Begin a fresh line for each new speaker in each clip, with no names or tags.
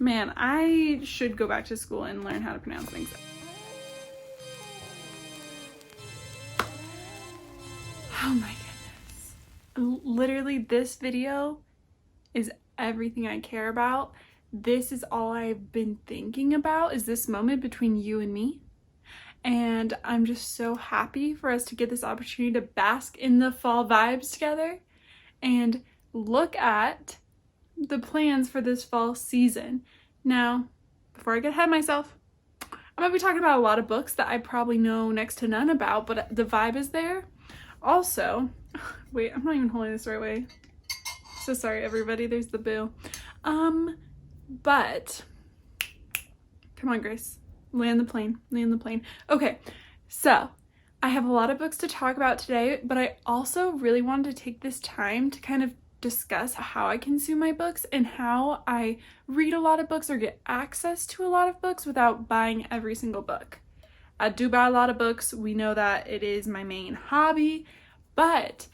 Man, I should go back to school and learn how to pronounce things. Oh my goodness. Literally, this video is everything I care about. This is all I've been thinking about, is this moment between you and me. And I'm just so happy for us to get this opportunity to bask in the fall vibes together and look at the plans for this fall season. Now, before I get ahead of myself, I'm gonna be talking about a lot of books that I probably know next to none about, but the vibe is there. Also, wait, I'm not even holding this the right way. So sorry, everybody, there's the boo. But, come on, Grace, land the plane, land the plane. Okay, so I have a lot of books to talk about today, but I also really wanted to take this time to kind of discuss how I consume my books and how I read a lot of books or get access to a lot of books without buying every single book. I do buy a lot of books. We know that it is my main hobby, but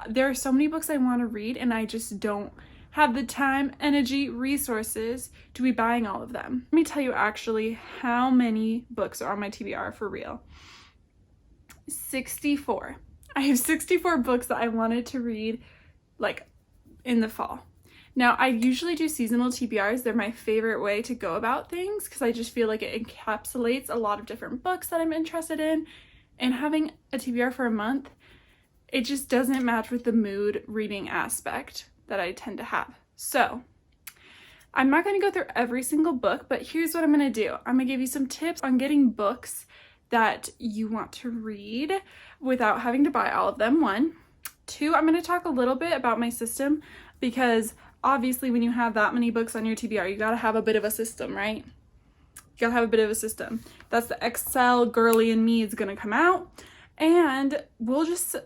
there are so many books I want to read and I just don't have the time, energy, resources to be buying all of them. Let me tell you actually how many books are on my TBR for real. 64. I have 64 books that I wanted to read like in the fall. Now, I usually do seasonal TBRs. They're my favorite way to go about things because I just feel like it encapsulates a lot of different books that I'm interested in. And having a TBR for a month, it just doesn't match with the mood reading aspect that I tend to have. So I'm not going to go through every single book, but here's what I'm going to do. I'm going to give you some tips on getting books that you want to read without having to buy all of them, 1. 2, I'm going to talk a little bit about my system because obviously when you have that many books on your TBR, you got to have a bit of a system, right? You got to have a bit of a system. That's the Excel girly in me is going to come out, and we'll just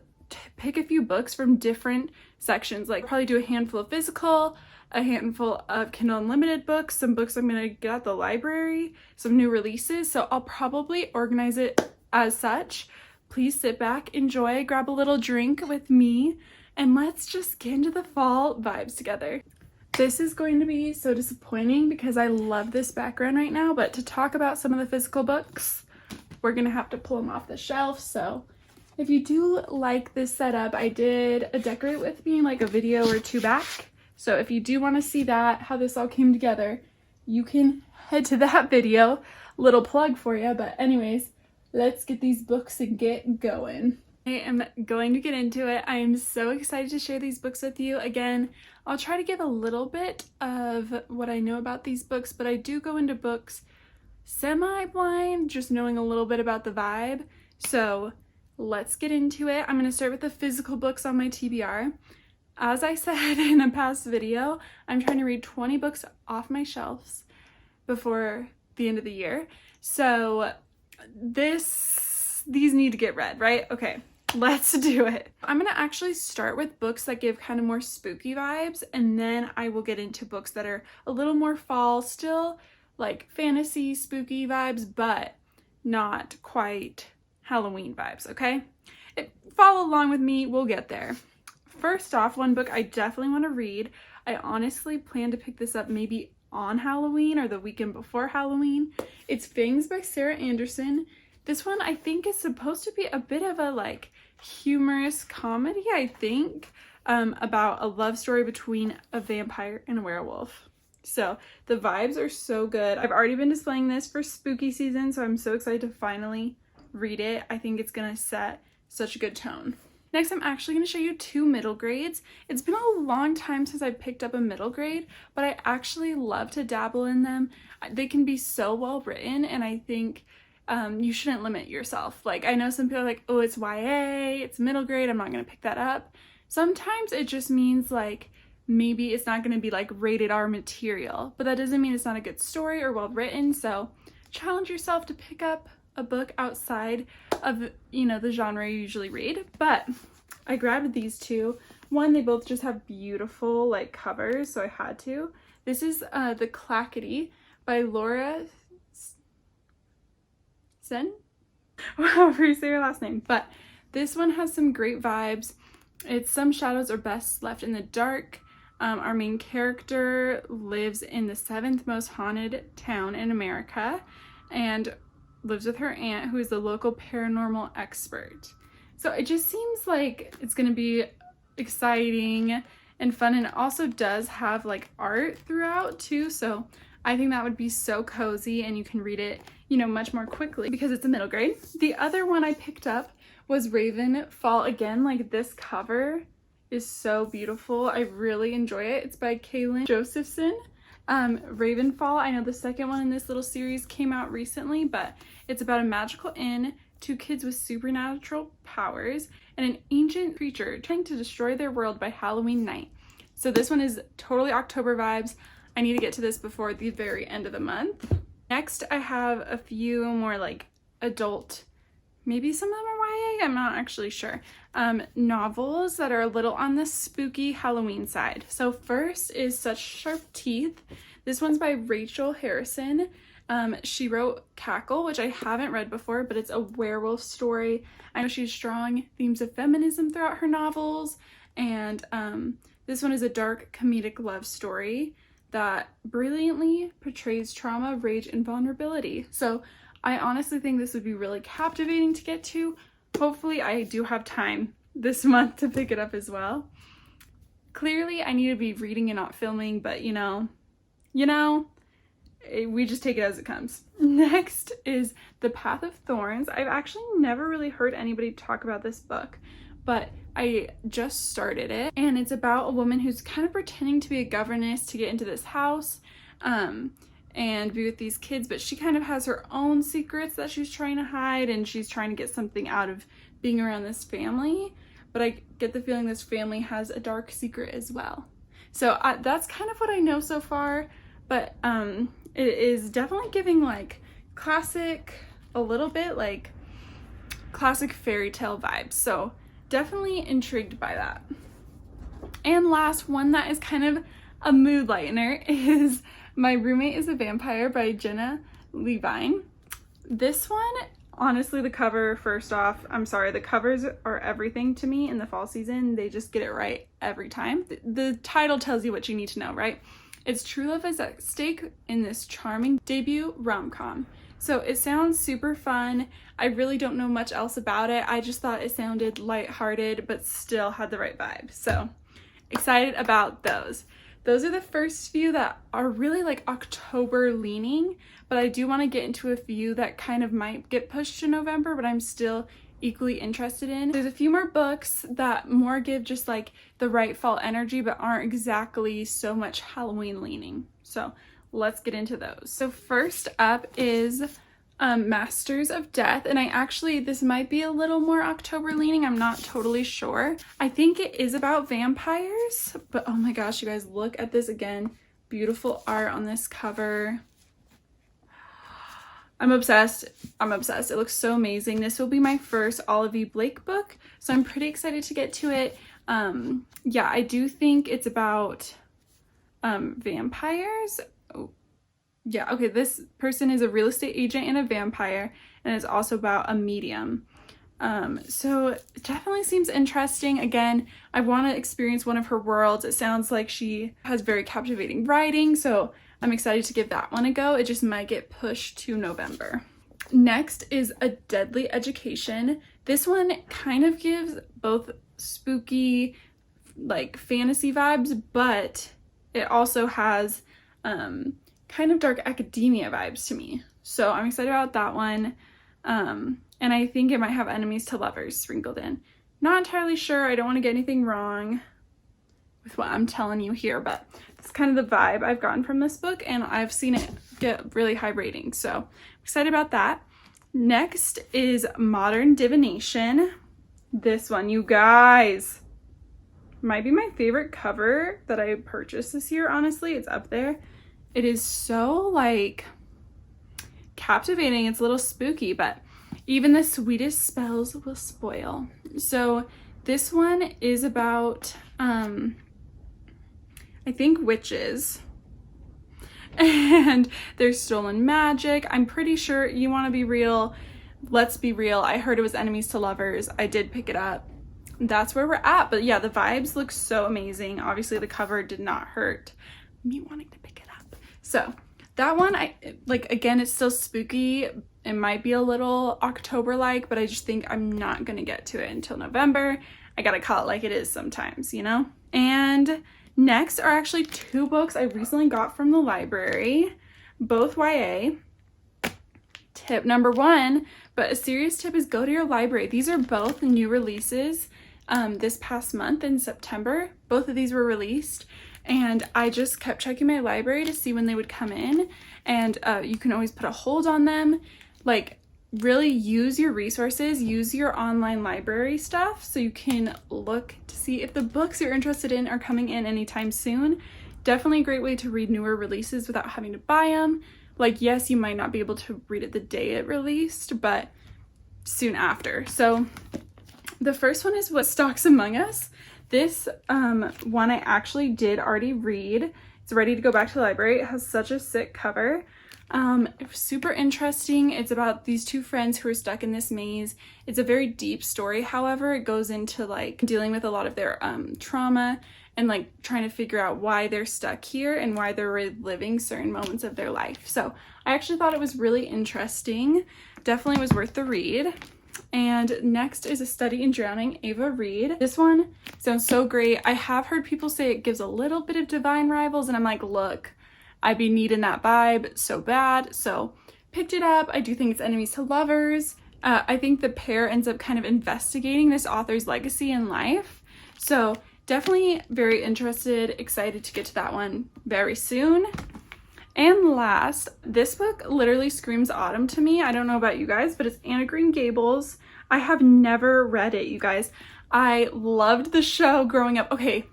pick a few books from different sections, like probably do a handful of physical, a handful of Kindle Unlimited books, some books I'm going to get at the library, some new releases. So I'll probably organize it as such. Please sit back, enjoy, grab a little drink with me, and let's just get into the fall vibes together. This is going to be so disappointing because I love this background right now, but to talk about some of the physical books, we're going to have to pull them off the shelf. So if you do like this setup, I did a Decorate With Me like a video or 2 back. So if you do want to see that, how this all came together, you can head to that video. Little plug for you, but anyways, let's get these books and get going. I am going to get into it. I am so excited to share these books with you. Again, I'll try to give a little bit of what I know about these books, but I do go into books semi-blind, just knowing a little bit about the vibe. So let's get into it. I'm going to start with the physical books on my TBR. As I said in a past video, I'm trying to read 20 books off my shelves before the end of the year. So these need to get read, right? Okay, let's do it. I'm gonna actually start with books that give kind of more spooky vibes, and then I will get into books that are a little more fall, still like fantasy, spooky vibes, but not quite Halloween vibes, okay? Follow along with me, we'll get there. First off, one book I definitely want to read. I honestly plan to pick this up maybe on Halloween or the weekend before Halloween. It's Fangs by Sarah Anderson. This one I think is supposed to be a bit of a like humorous comedy, I think, about a love story between a vampire and a werewolf. So the vibes are so good. I've already been displaying this for spooky season, so I'm so excited to finally read it. I think it's gonna set such a good tone. Next, I'm actually going to show you 2 middle grades. It's been a long time since I picked up a middle grade, but I actually love to dabble in them. They can be so well written, and I think you shouldn't limit yourself. Like, I know some people are like, oh, it's YA, it's middle grade, I'm not going to pick that up. Sometimes it just means like maybe it's not going to be like rated R material, but that doesn't mean it's not a good story or well written. So challenge yourself to pick up a book outside of, you know, the genre you usually read. But I grabbed these 2. One, they both just have beautiful like covers, so I had to. This is The Clackety by Laura Sen, however you say your last name. But this one has some great vibes. It's Some Shadows Are Best Left in the Dark. Our main character lives in the 7th most haunted town in America and lives with her aunt, who is a local paranormal expert. So it just seems like it's going to be exciting and fun, and it also does have like art throughout too, so I think that would be so cozy, and you can read it, you know, much more quickly because it's a middle grade. The other one I picked up was Ravenfall. Again, like this cover is so beautiful. I really enjoy it. It's by Kaylin Josephson. Ravenfall, I know the second one in this little series came out recently, but it's about a magical inn, 2 kids with supernatural powers, and an ancient creature trying to destroy their world by Halloween night. So this one is totally October vibes. I need to get to this before the very end of the month. Next, I have a few more like adult, maybe some of them are YA, I'm not actually sure, novels that are a little on the spooky Halloween side. So first is Such Sharp Teeth. This one's by Rachel Harrison. She wrote Cackle, which I haven't read before, but it's a werewolf story. I know she's strong themes of feminism throughout her novels, and this one is a dark comedic love story that brilliantly portrays trauma, rage, and vulnerability. So I honestly think this would be really captivating to get to. Hopefully I do have time this month to pick it up as well. Clearly I need to be reading and not filming, but you know, we just take it as it comes. Next is The Path of Thorns. I've actually never really heard anybody talk about this book, but I just started it, and it's about a woman who's kind of pretending to be a governess to get into this house and be with these kids, but she kind of has her own secrets that she's trying to hide, and she's trying to get something out of being around this family, but I get the feeling this family has a dark secret as well. So that's kind of what I know so far, but it is definitely giving like classic, a little bit like classic fairy tale vibes, so definitely intrigued by that. And last one that is kind of a mood lightener is My Roommate is a Vampire by Jenna Levine. This one, honestly, the cover, first off, I'm sorry, the covers are everything to me in the fall season. They just get it right every time. The title tells you what you need to know, right? It's true love is at stake in this charming debut rom-com. So it sounds super fun. I really don't know much else about it. I just thought it sounded lighthearted, but still had the right vibe. So excited about those. Those are the first few that are really like October leaning, but I do want to get into a few that kind of might get pushed to November, but I'm still equally interested in. There's a few more books that more give just like the right fall energy, but aren't exactly so much Halloween leaning. So let's get into those. So first up is Masters of Death, and this might be a little more October leaning, I'm not totally sure. I think it is about vampires, but oh my gosh, you guys, look at this again. Beautiful art on this cover. I'm obsessed. It looks so amazing. This will be my first Olivia Blake book, so I'm pretty excited to get to it. Yeah, I do think it's about vampires. Oh, yeah, okay, this person is a real estate agent and a vampire, and it's also about a medium. So it definitely seems interesting. Again, I want to experience one of her worlds. It sounds like she has very captivating writing, so I'm excited to give that one a go. It just might get pushed to November. Next is A Deadly Education. This one kind of gives both spooky, like fantasy vibes, but it also has kind of dark academia vibes to me. So I'm excited about that one. And I think it might have enemies to lovers sprinkled in. Not entirely sure. I don't want to get anything wrong with what I'm telling you here, but it's kind of the vibe I've gotten from this book, and I've seen it get really high ratings, so I'm excited about that. Next is Modern Divination. This one, you guys, might be my favorite cover that I purchased this year, honestly. It's up there. It is so like captivating. It's a little spooky, but even the sweetest spells will spoil. So this one is about I think witches, and there's stolen magic. I'm pretty sure You Want to Be Real, Let's Be Real. I heard it was enemies to lovers. I did pick it up. that's where we're at. But yeah, the vibes look so amazing. Obviously the cover did not hurt me wanting to pick it up. So that one, I like, again, it's still spooky. It might be a little October-like, but I just think I'm not gonna get to it until November. I gotta call it like it is sometimes, you know? And next are actually 2 books I recently got from the library, both YA. Tip number 1, but a serious tip, is go to your library. These are both new releases this past month in September. Both of these were released, and I just kept checking my library to see when they would come in, and you can always put a hold on them. Like, really use your resources, use your online library stuff so you can look to see if the books you're interested in are coming in anytime soon. Definitely a great way to read newer releases without having to buy them. Like, yes, you might not be able to read it the day it released, but soon after. So the first one is What Stalks Among Us. This one I actually did already read. It's ready to go back to the library. It has such a sick cover. It's super interesting. It's about these 2 friends who are stuck in this maze. It's a very deep story, however. It goes into like dealing with a lot of their trauma and like trying to figure out why they're stuck here and why they're reliving certain moments of their life. So I actually thought it was really interesting. Definitely was worth the read. And next is A Study in Drowning, Ava Reed. This one sounds so great. I have heard people say it gives a little bit of Divine Rivals, and I'm like, look, I'd be needing that vibe so bad. So picked it up. I do think it's enemies to lovers. I think the pair ends up kind of investigating this author's legacy in life. So definitely very interested, excited to get to that one very soon. And last, this book literally screams autumn to me. I don't know about you guys, but it's Anne of Green Gables. I have never read it, you guys. I loved the show growing up. Okay,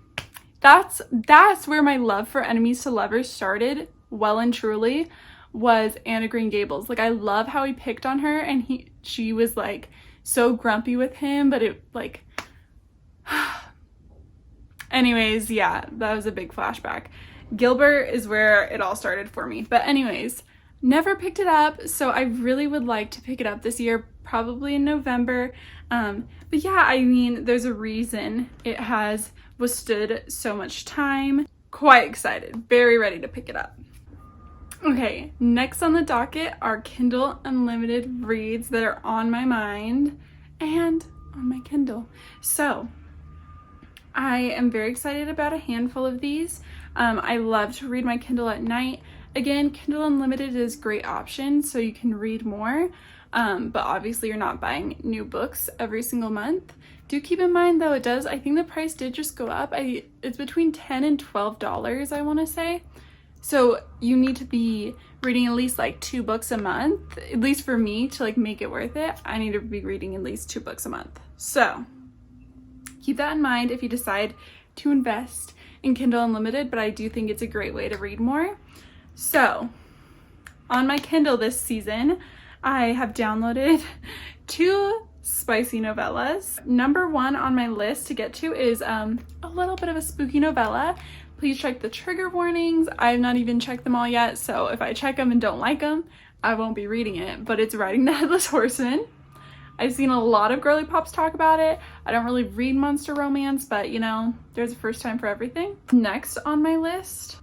that's where my love for enemies to lovers started, well and truly, was Anne of Green Gables. Like, I love how he picked on her, and she was like so grumpy with him, but it like anyways, yeah, that was a big flashback. Gilbert is where it all started for me. But anyways, never picked it up, so I really would like to pick it up this year, probably in November. But yeah, I mean, there's a reason it has withstood so much time. Quite excited, very ready to pick it up. Okay, next on the docket are Kindle Unlimited reads that are on my mind and on my Kindle. So I am very excited about a handful of these. I love to read my Kindle at night. Again, Kindle Unlimited is a great option so you can read more, but obviously you're not buying new books every single month. Do keep in mind though, I think the price did just go up. It's between $10 and $12, I want to say. So you need to be reading at least like 2 books a month, at least for me, to like make it worth it. I need to be reading at least 2 books a month. So keep that in mind if you decide to invest in Kindle Unlimited, but I do think it's a great way to read more. So on my Kindle this season, I have downloaded 2 spicy novellas. Number 1 on my list to get to is a little bit of a spooky novella. Please check the trigger warnings. I've not even checked them all yet, so if I check them and don't like them, I won't be reading it, but it's Riding the Headless Horseman. I've seen a lot of girly pops talk about it. I don't really read monster romance, but you know, there's a first time for everything. Next on my list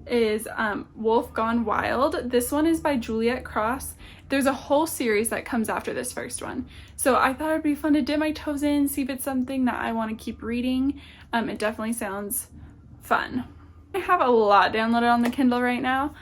is Wolf Gone Wild. This one is by Juliet Cross. There's a whole series that comes after this first one. So I thought it'd be fun to dip my toes in, see if it's something that I want to keep reading. It definitely sounds fun. I have a lot downloaded on the Kindle right now,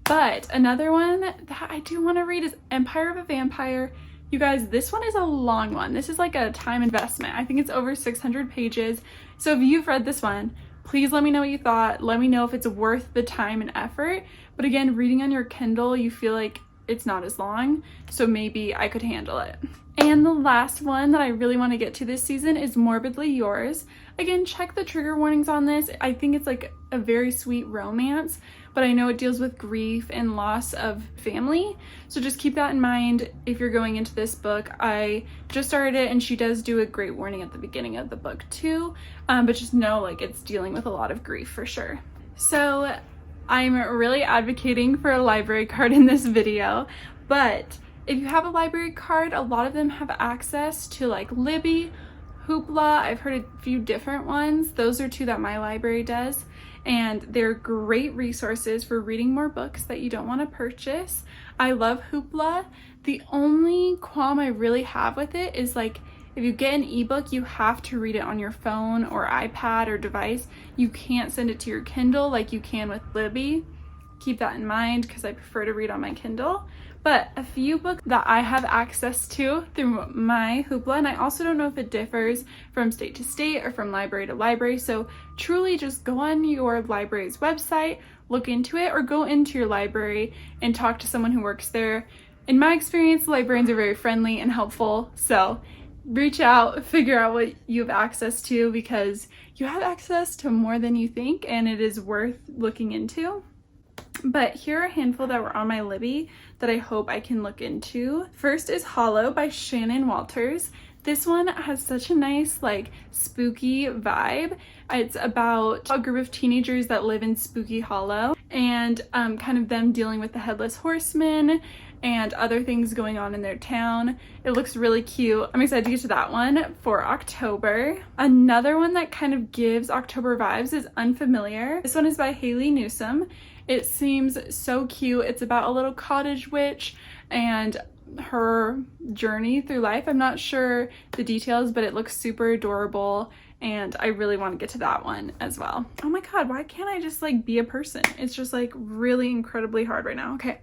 but another one that I do want to read is Empire of a Vampire. You guys, this one is a long one. This is like a time investment. I think it's over 600 pages. So if you've read this one, please let me know what you thought. Let me know if it's worth the time and effort. But again, reading on your Kindle, you feel like it's not as long, so maybe I could handle it. And the last one that I really want to get to this season is Morbidly Yours. Again, check the trigger warnings on this. I think it's like a very sweet romance, but I know it deals with grief and loss of family. So just keep that in mind if you're going into this book. I just started it, and she does do a great warning at the beginning of the book too, but just know like it's dealing with a lot of grief for sure. So I'm really advocating for a library card in this video, but if you have a library card, a lot of them have access to like Libby, Hoopla. I've heard a few different ones. Those are two that my library does, and they're great resources for reading more books that you don't want to purchase. I love Hoopla. The only qualm I really have with it is like, if you get an ebook, you have to read it on your phone or iPad or device. You can't send it to your Kindle like you can with Libby. Keep that in mind because I prefer to read on my Kindle. But a few books that I have access to through my Hoopla, and I also don't know if it differs from state to state or from library to library, so truly just go on your library's website, look into it, or go into your library and talk to someone who works there. In my experience, librarians are very friendly and helpful, so reach out, figure out what you have access to, because you have access to more than you think, and it is worth looking into. But here are a handful that were on my Libby that I hope I can look into. First is Hollow by Shannon Walters. This one has such a nice, like, spooky vibe. It's about a group of teenagers that live in Spooky Hollow, and kind of them dealing with the Headless Horseman and other things going on in their town. It looks really cute. I'm excited to get to that one for October. Another one that kind of gives October vibes is Unfamiliar. This one is by Haley Newsome. It seems so cute. It's about a little cottage witch and her journey through life. I'm not sure the details, but it looks super adorable, and I really want to get to that one as well. Oh my god, why can't I just like be a person? It's just like really incredibly hard right now. Okay.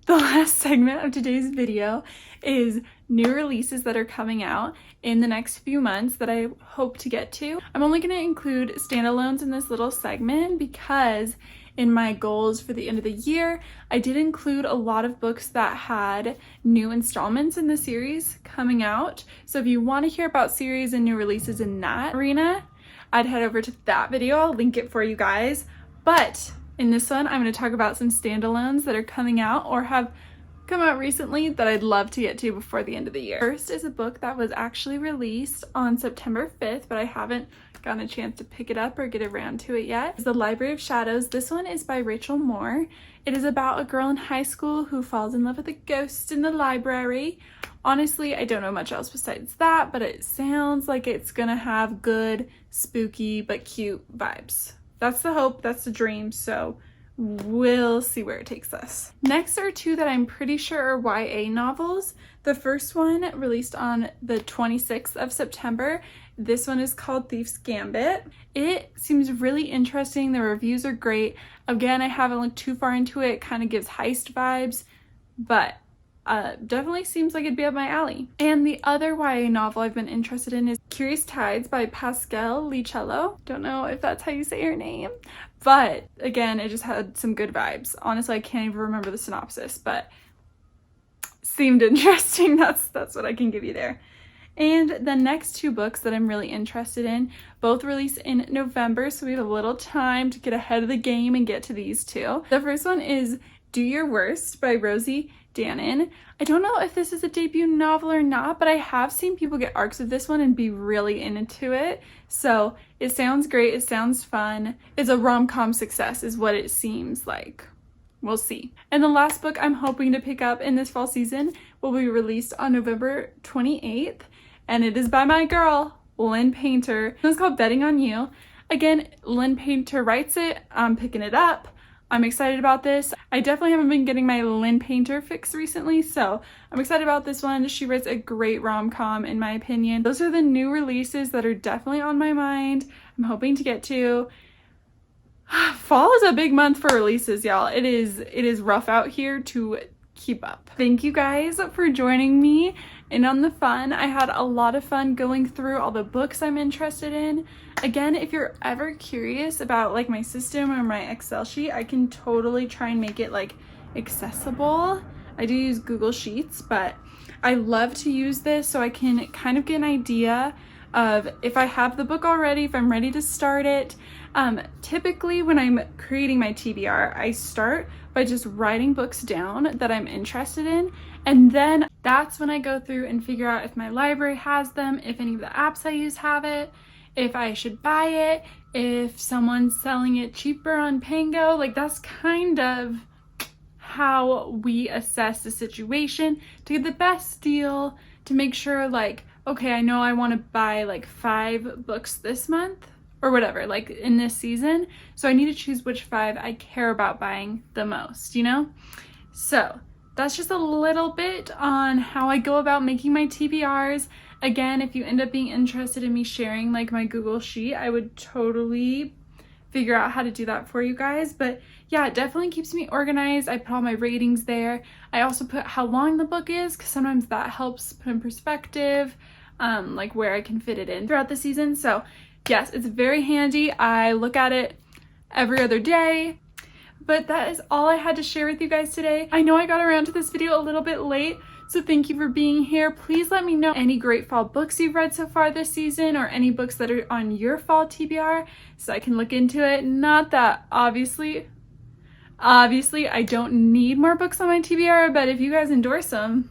The last segment of today's video is new releases that are coming out in the next few months that I hope to get to. I'm only going to include standalones in this little segment because in my goals for the end of the year, I did include a lot of books that had new installments in the series coming out. So if you want to hear about series and new releases in that arena, I'd head over to that video. I'll link it for you guys. But in this one, I'm going to talk about some standalones that are coming out or have come out recently that I'd love to get to before the end of the year. First is a book that was actually released on September 5th, but I haven't gotten a chance to pick it up or get around to it yet. It's The Library of Shadows. This one is by Rachel Moore. It is about a girl in high school who falls in love with a ghost in the library. Honestly, I don't know much else besides that, but it sounds like it's gonna have good, spooky, but cute vibes. That's the hope, that's the dream, so we'll see where it takes us. Next are two that I'm pretty sure are YA novels. The first one released on the 26th of September. This one is called Thief's Gambit. It seems really interesting. The reviews are great. Again, I haven't looked too far into it. It kind of gives heist vibes, but definitely seems like it'd be up my alley. And the other YA novel I've been interested in is Curious Tides by Pascal Licello. Don't know if that's how you say her name, but again, it just had some good vibes. Honestly, I can't even remember the synopsis, but seemed interesting. That's what I can give you there. And the next two books that I'm really interested in, both release in November, so we have a little time to get ahead of the game and get to these two. The first one is Do Your Worst by Rosie Danon. I don't know if this is a debut novel or not, but I have seen people get arcs of this one and be really into it. So it sounds great. It sounds fun. It's a rom-com success is what it seems like. We'll see. And the last book I'm hoping to pick up in this fall season will be released on November 28th. And it is by my girl, Lynn Painter. It's called Betting on You. Again, Lynn Painter writes it. I'm picking it up. I'm excited about this. I definitely haven't been getting my Lynn Painter fix recently, so I'm excited about this one. She writes a great rom-com in my opinion. Those are the new releases that are definitely on my mind. I'm hoping to get to. Fall is a big month for releases, y'all. It is rough out here to keep up. Thank you guys for joining me in on the fun. I had a lot of fun going through all the books I'm interested in. Again, if you're ever curious about like my system or my Excel sheet, I can totally try and make it like accessible. I do use Google Sheets, but I love to use this so I can kind of get an idea of if I have the book already, if I'm ready to start it. Typically when I'm creating my TBR, I start by just writing books down that I'm interested in, and then that's when I go through and figure out if my library has them, if any of the apps I use have it, if I should buy it, if someone's selling it cheaper on Pango. Like, that's kind of how we assess the situation to get the best deal, to make sure like okay, I know I want to buy like 5 books this month or whatever, like in this season. So I need to choose which 5 I care about buying the most, you know? So that's just a little bit on how I go about making my TBRs. Again, if you end up being interested in me sharing like my Google Sheet, I would totally figure out how to do that for you guys. But yeah, it definitely keeps me organized. I put all my ratings there. I also put how long the book is, because sometimes that helps put in perspective like where I can fit it in throughout the season. So yes, it's very handy. I look at it every other day. But that is all I had to share with you guys today. I know I got around to this video a little bit late, so thank you for being here. Please let me know any great fall books you've read so far this season, or any books that are on your fall TBR so I can look into it. Not that obviously I don't need more books on my TBR, but if you guys endorse them,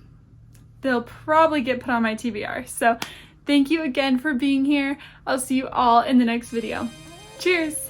they'll probably get put on my TBR. So thank you again for being here. I'll see you all in the next video. Cheers!